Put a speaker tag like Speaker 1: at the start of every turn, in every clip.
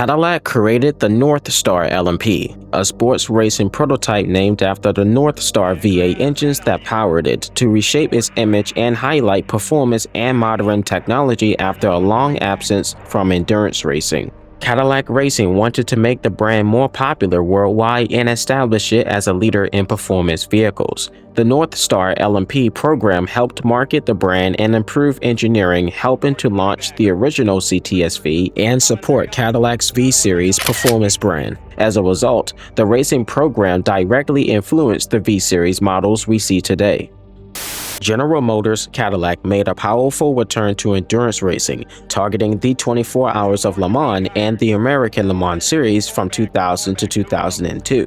Speaker 1: Cadillac created the Northstar LMP, a sports racing prototype named after the Northstar V8 engines that powered it, to reshape its image and highlight performance and modern technology after a long absence from endurance racing. Cadillac Racing wanted to make the brand more popular worldwide and establish it as a leader in performance vehicles. The Northstar LMP program helped market the brand and improve engineering, helping to launch the original CTS-V and support Cadillac's V-Series performance brand. As a result, the racing program directly influenced the V-Series models we see today. General Motors Cadillac made a powerful return to endurance racing, targeting the 24 Hours of Le Mans and the American Le Mans Series from 2000 to 2002.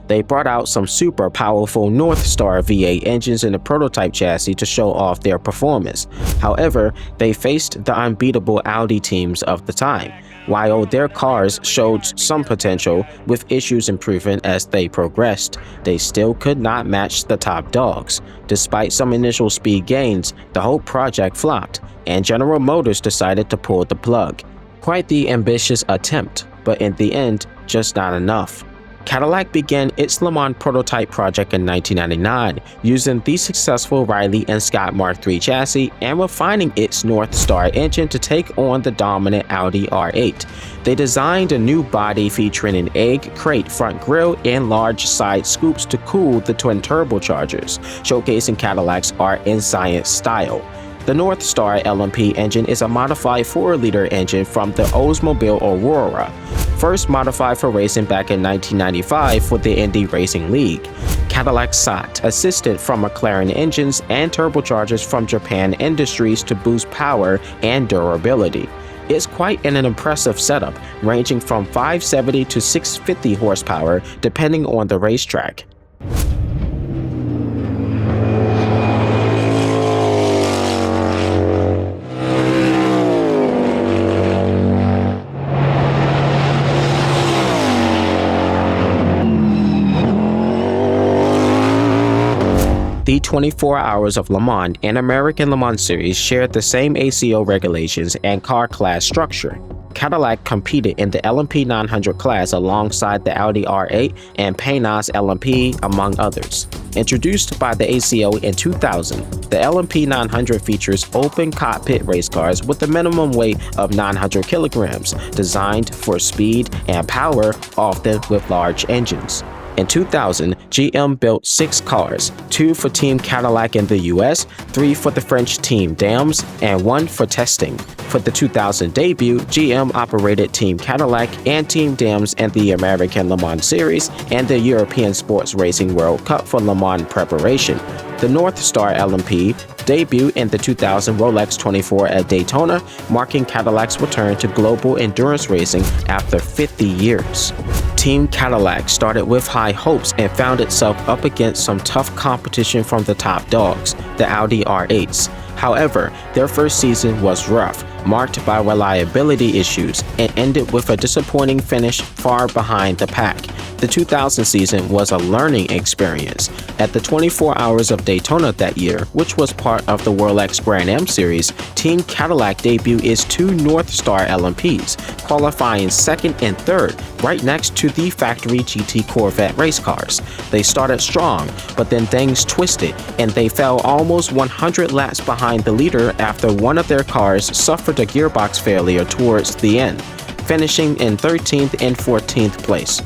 Speaker 1: They brought out some super powerful Northstar V8 engines in the prototype chassis to show off their performance. However, they faced the unbeatable Audi teams of the time. While their cars showed some potential, with issues improving as they progressed, they still could not match the top dogs. Despite some initial speed gains, the whole project flopped, and General Motors decided to pull the plug. Quite the ambitious attempt, but in the end, just not enough. Cadillac began its Le Mans prototype project in 1999, using the successful Riley and Scott Mark III chassis and refining its Northstar engine to take on the dominant Audi R8. They designed a new body featuring an egg crate front grille and large side scoops to cool the twin turbochargers, showcasing Cadillac's art and science style. The Northstar LMP engine is a modified 4-liter engine from the Oldsmobile Aurora, first modified for racing back in 1995 for the Indy Racing League. Cadillac sought assistance from McLaren engines and turbochargers from Japan Industries to boost power and durability. It's quite an impressive setup, ranging from 570 to 650 horsepower depending on the racetrack. The 24 Hours of Le Mans and American Le Mans Series shared the same ACO regulations and car class structure. Cadillac competed in the LMP 900 class alongside the Audi R8 and Payne's LMP, among others. Introduced by the ACO in 2000, the LMP 900 features open cockpit race cars with a minimum weight of 900 kilograms, designed for speed and power, often with large engines. In 2000, GM built 6 cars, 2 for Team Cadillac in the US, 3 for the French Team Dams, and 1 for testing. For the 2000 debut, GM operated Team Cadillac and Team Dams in the American Le Mans Series and the European Sports Racing World Cup for Le Mans preparation. The Northstar LMP debuted in the 2000 Rolex 24 at Daytona, marking Cadillac's return to global endurance racing after 50 years. Team Cadillac started with high hopes and found itself up against some tough competition from the top dogs, the Audi R8s. However, their first season was rough, marked by reliability issues, and ended with a disappointing finish far behind the pack. The 2000 season was a learning experience. At the 24 Hours of Daytona that year, which was part of the Rolex Grand Am Series, Team Cadillac debuted its 2 Northstar LMPs, qualifying 2nd and 3rd, right next to the factory GT Corvette race cars. They started strong, but then things twisted, and they fell almost 100 laps behind the leader after one of their cars suffered a gearbox failure towards the end, finishing in 13th and 14th place.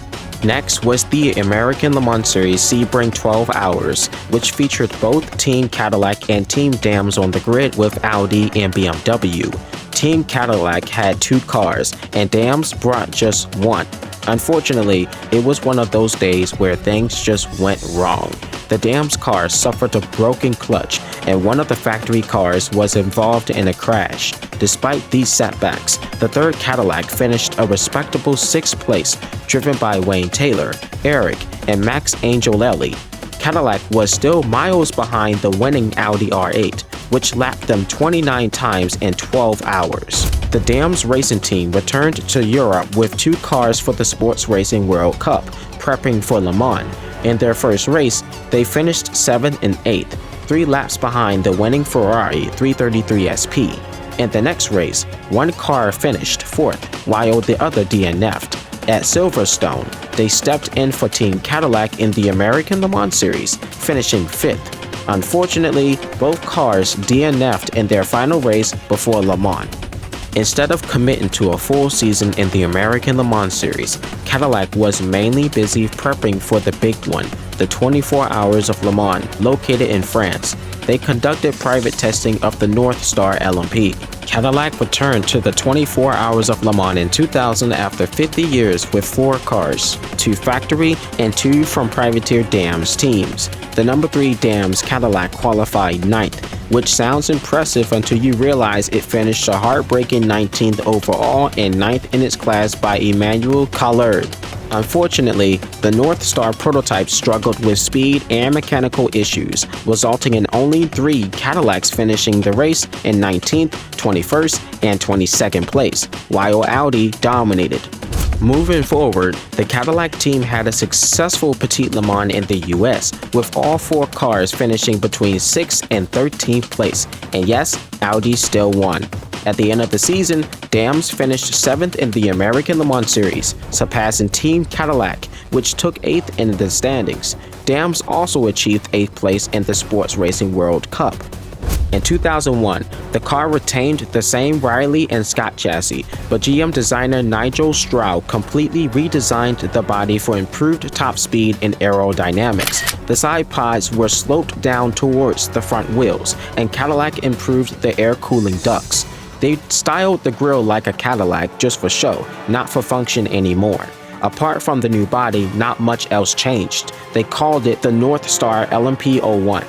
Speaker 1: Next was the American Le Mans Series Sebring 12 Hours, which featured both Team Cadillac and Team Dams on the grid with Audi and BMW. Team Cadillac had 2 cars, and Dams brought just 1. Unfortunately, it was one of those days where things just went wrong. The Dams car suffered a broken clutch, and one of the factory cars was involved in a crash. Despite these setbacks, the 3rd Cadillac finished a respectable 6th place, driven by Wayne Taylor, Eric, and Max Angelelli. Cadillac was still miles behind the winning Audi R8, which lapped them 29 times in 12 hours. The Dams racing team returned to Europe with 2 cars for the Sports Racing World Cup, prepping for Le Mans. In their first race, they finished 7th and 8th, 3 laps behind the winning Ferrari 333 SP. In the next race, one car finished fourth, while the other DNF'd. At Silverstone, they stepped in for Team Cadillac in the American Le Mans Series, finishing fifth. Unfortunately, both cars DNF'd in their final race before Le Mans. Instead of committing to a full season in the American Le Mans Series, Cadillac was mainly busy prepping for the big one, the 24 Hours of Le Mans, located in France. They conducted private testing of the Northstar LMP. Cadillac returned to the 24 Hours of Le Mans in 2000 after 50 years with 4 cars, 2 factory and 2 from privateer Dams teams. The number 3 Dams Cadillac qualified 9th, which sounds impressive until you realize it finished a heartbreaking 19th overall and 9th in its class by Emmanuel Collard. Unfortunately, the Northstar prototype struggled with speed and mechanical issues, resulting in only 3 Cadillacs finishing the race in 19th, 21st, and 22nd place, while Audi dominated. Moving forward, the Cadillac team had a successful Petit Le Mans in the US, with all 4 cars finishing between 6th and 13th place, and yes, Audi still won. At the end of the season, Dams finished 7th in the American Le Mans Series, surpassing Team Cadillac, which took 8th in the standings. Dams also achieved 8th place in the Sports Racing World Cup. In 2001, the car retained the same Riley and Scott chassis, but GM designer Nigel Stroud completely redesigned the body for improved top speed and aerodynamics. The side pods were sloped down towards the front wheels, and Cadillac improved the air cooling ducts. They styled the grille like a Cadillac just for show, not for function anymore. Apart from the new body, not much else changed. They called it the Northstar LMP 01.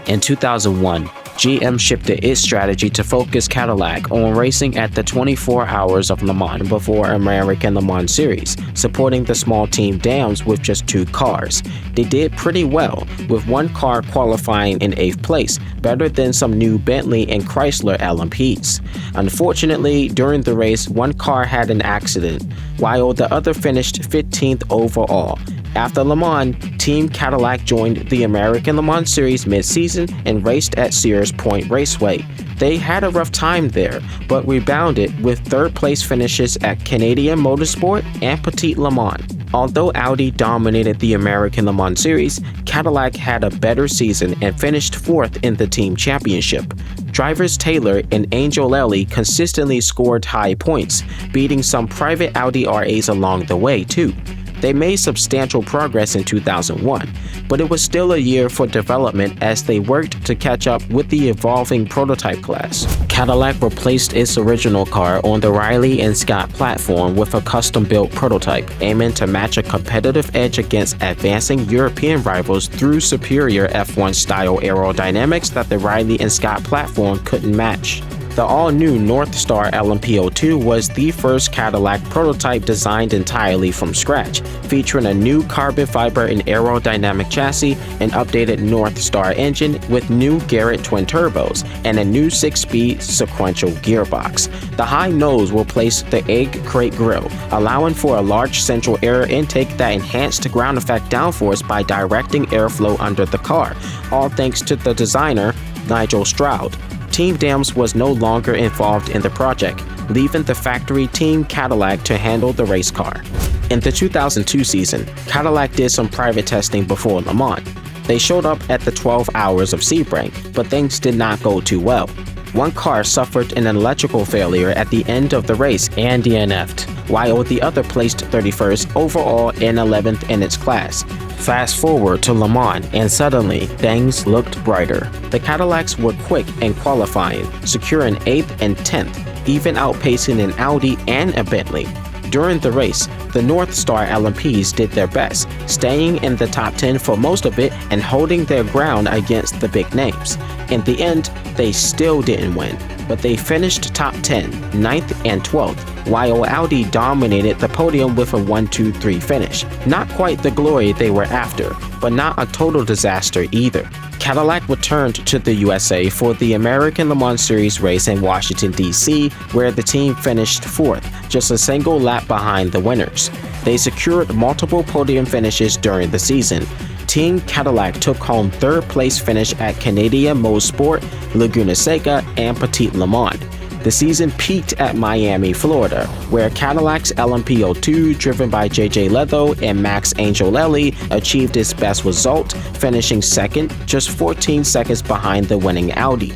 Speaker 1: In 2001, GM shifted its strategy to focus Cadillac on racing at the 24 Hours of Le Mans before American Le Mans Series, supporting the small team Dams with just 2 cars. They did pretty well, with 1 car qualifying in 8th place, better than some new Bentley and Chrysler LMPs. Unfortunately, during the race, 1 car had an accident, while the other finished 15th overall. After Le Mans, Team Cadillac joined the American Le Mans Series mid-season and raced at Sears Point Raceway. They had a rough time there, but rebounded with 3rd place finishes at Canadian Motorsport and Petit Le Mans. Although Audi dominated the American Le Mans Series, Cadillac had a better season and finished 4th in the team championship. Drivers Taylor and Angelelli consistently scored high points, beating some private Audi R8s along the way too. They made substantial progress in 2001, but it was still a year for development as they worked to catch up with the evolving prototype class. Cadillac replaced its original car on the Riley and Scott platform with a custom-built prototype, aiming to match a competitive edge against advancing European rivals through superior F1-style aerodynamics that the Riley and Scott platform couldn't match. The all-new Northstar LMP02 was the first Cadillac prototype designed entirely from scratch, featuring a new carbon fiber and aerodynamic chassis, an updated Northstar engine with new Garrett twin turbos, and a new 6-speed sequential gearbox. The high nose replaced the egg crate grille, allowing for a large central air intake that enhanced ground effect downforce by directing airflow under the car, all thanks to the designer, Nigel Stroud. Team Dams was no longer involved in the project, leaving the factory Team Cadillac to handle the race car. In the 2002 season, Cadillac did some private testing before Le Mans. They showed up at the 12 Hours of Sebring, but things did not go too well. 1 car suffered an electrical failure at the end of the race and DNF'd, while the other placed 31st overall and 11th in its class. Fast forward to Le Mans, and suddenly, things looked brighter. The Cadillacs were quick in qualifying, securing 8th and 10th, even outpacing an Audi and a Bentley. During the race, the Northstar LMPs did their best, staying in the top 10 for most of it and holding their ground against the big names. In the end, they still didn't win, but they finished top 10, 9th and 12th, while Audi dominated the podium with a 1-2-3 finish. Not quite the glory they were after, but not a total disaster either. Cadillac returned to the USA for the American Le Mans Series race in Washington, D.C., where the team finished 4th, just a single lap behind the winners. They secured multiple podium finishes during the season. Team Cadillac took home 3rd place finish at Canadian Motorsport, Laguna Seca, and Petit Le Mans. The season peaked at Miami, Florida, where Cadillac's LMP02, driven by JJ Leather and Max Angelelli, achieved its best result, finishing second, just 14 seconds behind the winning Audi.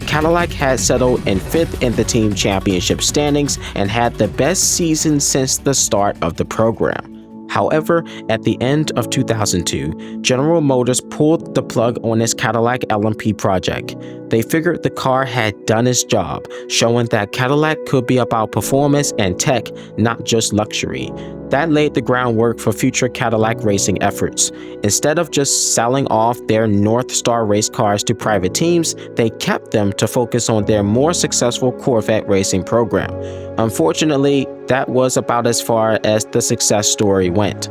Speaker 1: Cadillac had settled in 5th in the team championship standings and had the best season since the start of the program. However, at the end of 2002, General Motors pulled the plug on its Cadillac LMP project. They figured the car had done its job, showing that Cadillac could be about performance and tech, not just luxury. That laid the groundwork for future Cadillac racing efforts. Instead of just selling off their Northstar race cars to private teams, they kept them to focus on their more successful Corvette racing program. Unfortunately, that was about as far as the success story went.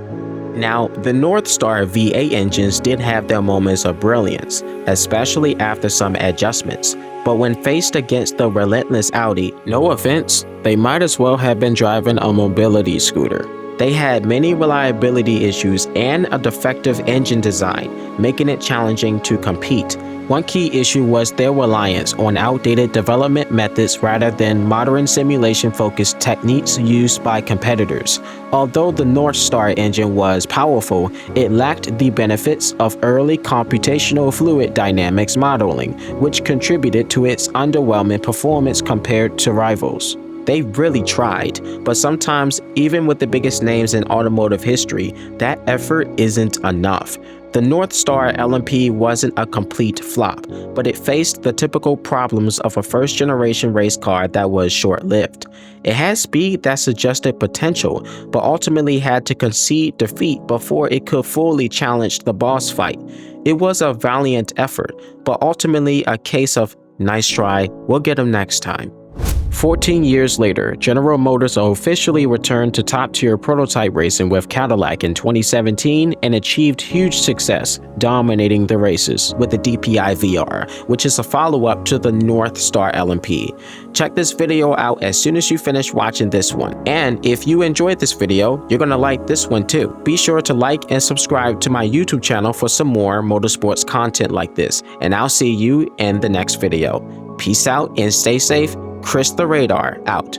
Speaker 1: Now, the Northstar V8 engines did have their moments of brilliance, especially after some adjustments. But when faced against the relentless Audi, no offense, they might as well have been driving a mobility scooter. They had many reliability issues and a defective engine design, making it challenging to compete. One key issue was their reliance on outdated development methods rather than modern simulation-focused techniques used by competitors. Although the Northstar engine was powerful, it lacked the benefits of early computational fluid dynamics modeling, which contributed to its underwhelming performance compared to rivals. They really tried, but sometimes, even with the biggest names in automotive history, that effort isn't enough. The Northstar LMP wasn't a complete flop, but it faced the typical problems of a first-generation race car that was short-lived. It had speed that suggested potential, but ultimately had to concede defeat before it could fully challenge the boss fight. It was a valiant effort, but ultimately a case of, nice try, we'll get them next time. 14 years later, General Motors officially returned to top-tier prototype racing with Cadillac in 2017 and achieved huge success, dominating the races with the DPI VR, which is a follow-up to the Northstar LMP. Check this video out as soon as you finish watching this one. And if you enjoyed this video, you're gonna like this one too. Be sure to like and subscribe to my YouTube channel for some more motorsports content like this, and I'll see you in the next video. Peace out and stay safe. Chris the Radar out.